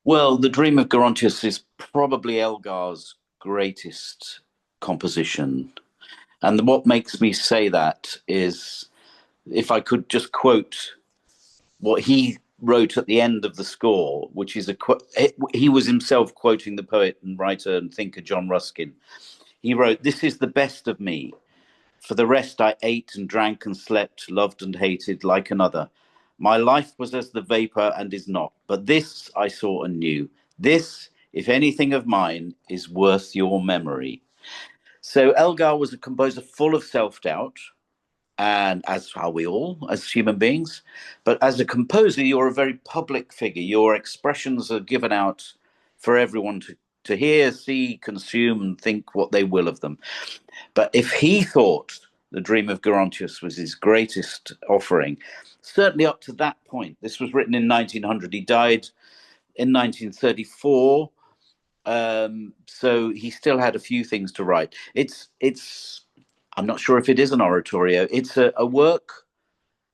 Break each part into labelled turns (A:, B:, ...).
A: Well, The Dream of Gerontius is probably Elgar's greatest composition. And what makes me say that is if I could just quote what he wrote at the end of the score, which is he was himself quoting the poet and writer and thinker John Ruskin. He wrote, "This is the best of me. For the rest, I ate and drank and slept, loved and hated like another. My life was as the vapor and is not. But this I saw and knew. This, if anything of mine, is worth your memory." So Elgar was a composer full of self-doubt, and as are we all as human beings. But as a composer, you're a very public figure. Your expressions are given out for everyone to hear, see, consume, and think what they will of them. But if he thought The Dream of Gerontius was his greatest offering, certainly up to that point, this was written in 1900. He died in 1934. So he still had a few things to write. I'm not sure if it is an oratorio. It's a work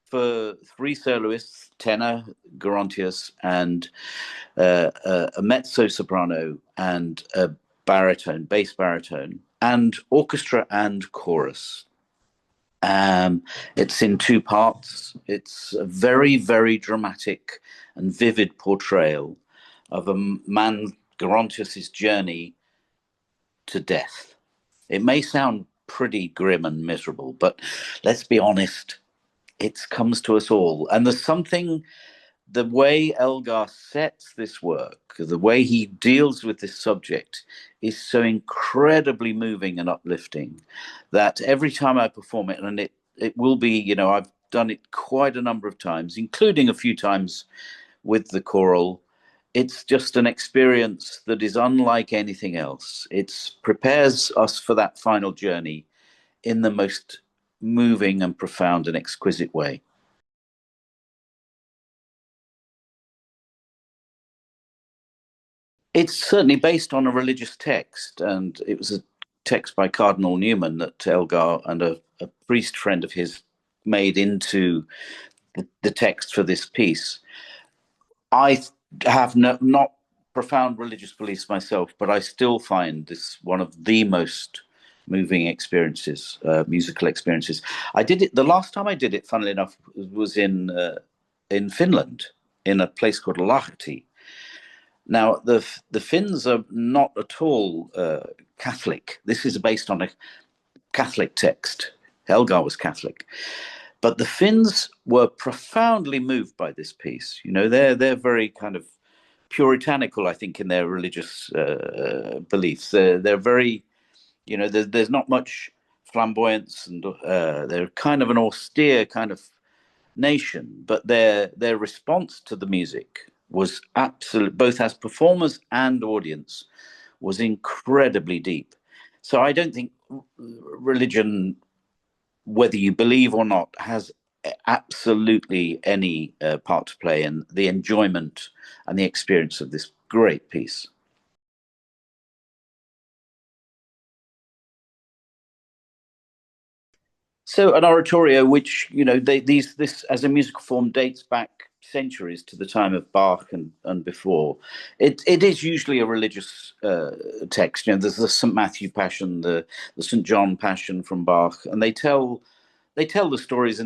A: for three soloists, tenor, Gerontius, and a mezzo soprano, and a baritone, bass baritone, and orchestra and chorus. It's in two parts. It's a very, very dramatic and vivid portrayal of a man, Gerontius's journey to death. It may sound pretty grim and miserable, but let's be honest, it comes to us all. And there's something, the way Elgar sets this work, the way he deals with this subject is so incredibly moving and uplifting that every time I perform it, and it will be, I've done it quite a number of times, including a few times with the choral. It's just an experience that is unlike anything else. It prepares us for that final journey in the most moving and profound and exquisite way. It's certainly based on a religious text, and it was a text by Cardinal Newman that Elgar and a priest friend of his made into the text for this piece. I have not profound religious beliefs myself, but I still find this one of the most moving experiences, musical experiences. I did it the last time I did it, funnily enough, was in Finland, in a place called Lahti. Now, the Finns are not at all Catholic. This is based on a Catholic text. Elgar was Catholic, but the Finns were profoundly moved by this piece. They're very kind of puritanical, I think, in their religious beliefs. They're very, there's not much flamboyance, and they're kind of an austere kind of nation. But their response to the music was absolute, both as performers and audience, was incredibly deep. So I don't think religion, whether you believe or not, has absolutely any part to play in the enjoyment and the experience of this great piece. So an oratorio, which this as a musical form dates back centuries to the time of Bach and before. It is usually a religious text. There's the St Matthew Passion, the St John Passion from Bach, and they tell the stories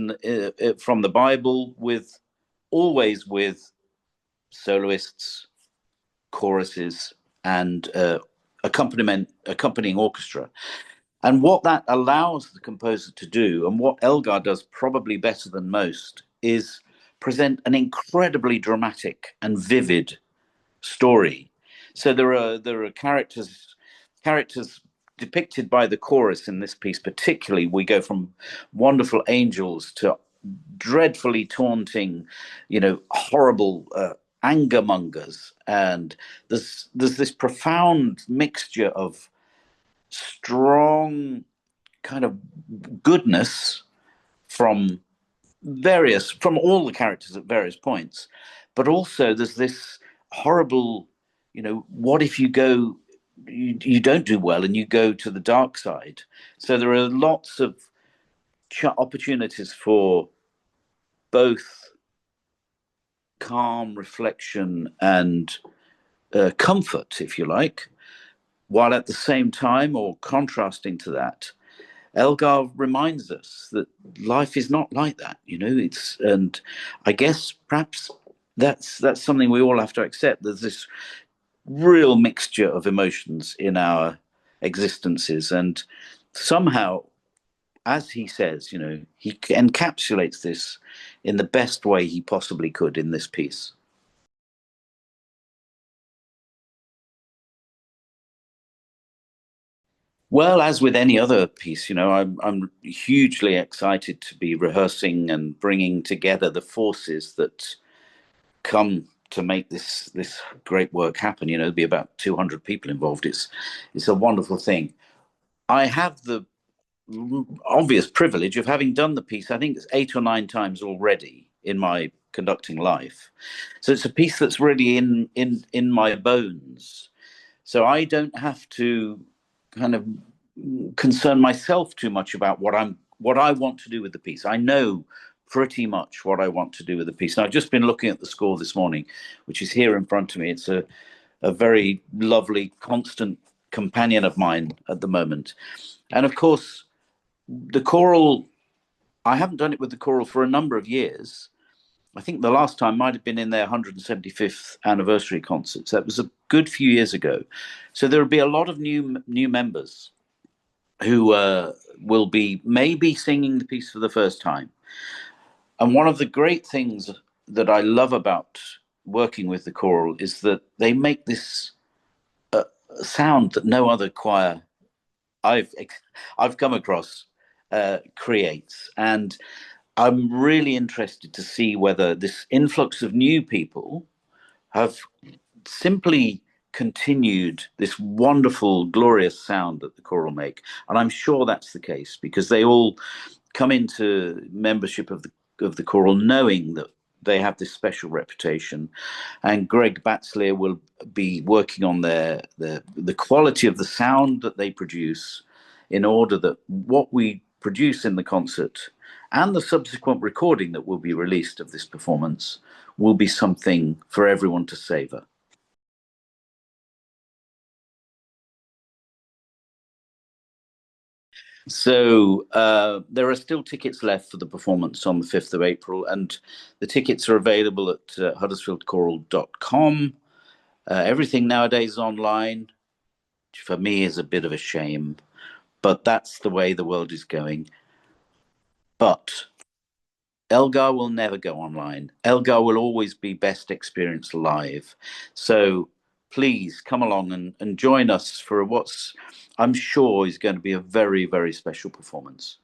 A: from the Bible always with soloists, choruses, and accompanying orchestra. And what that allows the composer to do, and what Elgar does probably better than most, is present an incredibly dramatic and vivid story. So there are characters depicted by the chorus in this piece. Particularly, we go from wonderful angels to dreadfully taunting, horrible anger mongers, and there's this profound mixture of strong kind of goodness from from all the characters at various points, but also there's this horrible, what if you don't do well and you go to the dark side. So there are lots of opportunities for both calm reflection and comfort, if you like, while at the same time, or contrasting to that, Elgar reminds us that life is not like that. And I guess perhaps that's something we all have to accept. There's this real mixture of emotions in our existences, and somehow, as he says, he encapsulates this in the best way he possibly could in this piece. Well, as with any other piece, I'm hugely excited to be rehearsing and bringing together the forces that come to make this great work happen. There'll be about 200 people involved. It's a wonderful thing. I have the obvious privilege of having done the piece, I think it's 8 or 9 times already in my conducting life. So it's a piece that's really in my bones. So I don't have to kind of concern myself too much about what I want to do with the piece. I know pretty much what I want to do with the piece. And I've just been looking at the score this morning, which is here in front of me. It's a very lovely, constant companion of mine at the moment. And of course, the choral, I haven't done it with the choral for a number of years. I think the last time might have been in their 175th anniversary concerts. That was a good few years ago. So there will be a lot of new members who will be maybe singing the piece for the first time. And one of the great things that I love about working with the choral is that they make this sound that no other choir I've I've come across creates. And I'm really interested to see whether this influx of new people have simply continued this wonderful, glorious sound that the choral make. And I'm sure that's the case, because they all come into membership of the choral knowing that they have this special reputation. And Greg Batsleer will be working on the quality of the sound that they produce, in order that what we produce in the concert and the subsequent recording that will be released of this performance will be something for everyone to savor. So there are still tickets left for the performance on the 5th of April, and the tickets are available at huddersfieldchoral.com. Everything nowadays is online, which for me is a bit of a shame, but that's the way the world is going. But Elgar will never go online. Elgar will always be best experienced live. So please come along and join us for what's, I'm sure, is going to be a very, very special performance.